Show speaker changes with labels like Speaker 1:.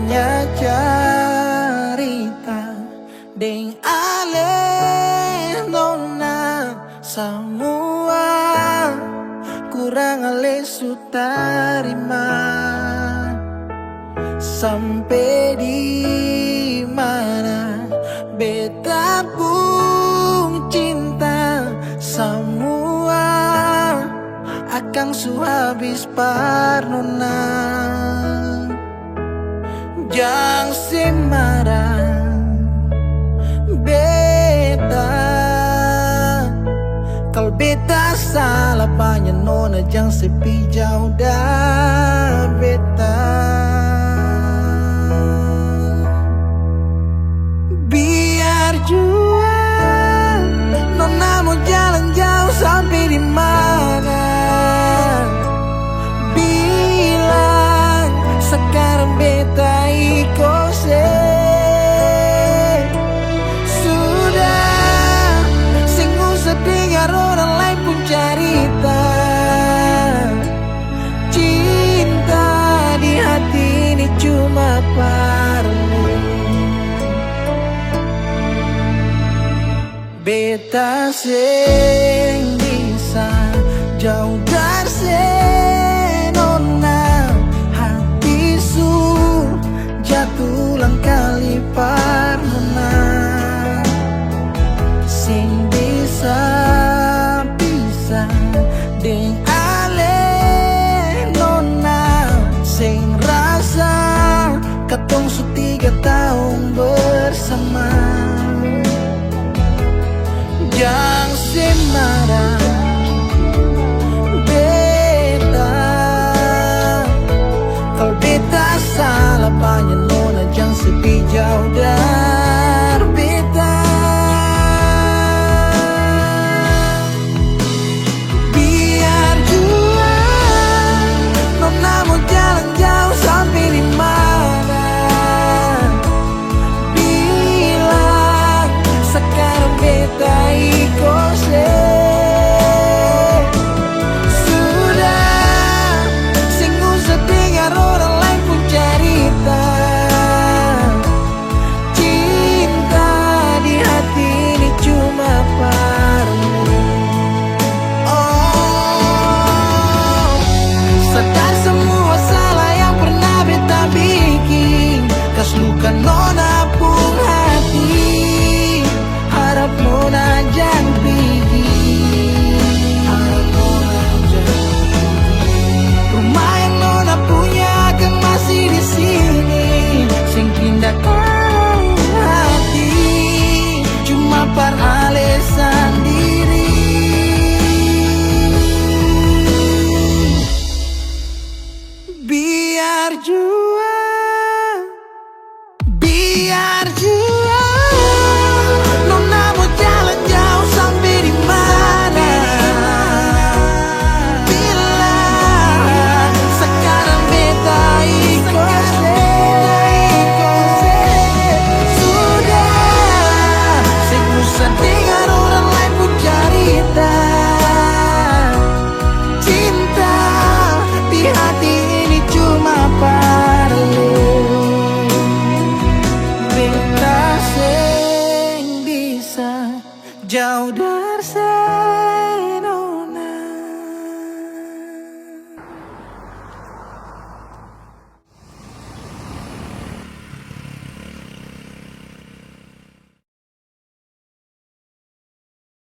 Speaker 1: banyak cerita deng ale nona semua kurang ale sutarima sampai di mana beta pun cinta semua akan su habis parnona. Jang semarang beta kalau beta salah banyak nona jang sepi jauh dah beta. Biar jua nona mau jalan jauh sampai di mana bilang sekarang beta ikose sudah sing usah dengar orang lain pun cerita cinta di hati ini cuma parmu. Beta sing bisa jauh dari senona hati su jatuh ulang kali parnona sing bisa deng ale nona sing rasa katong su 3 tahun bersama. Jang semarang beta kalau beta salah banyak nona jang sepi jauh dari beta. Biar jua nona mau jalan jauh sampai di mana bilang sekarang beta ikose sudah sing usah dengar orang lain pun cerita cinta di hati ini cuma parmu. Oh, sadar semua salah yang pernah beta bikin kas luka nona pun hati harap nona jangan pergi. Rumah yang nona punya kan masih di sini sing pindahkan hati cuma par alasan diri. Biar jua nona mau jalan jauh sampai di mana bilang sekarang beta ikose sudah sing usah dengar orang lain pun cerita cinta di hati ini cuma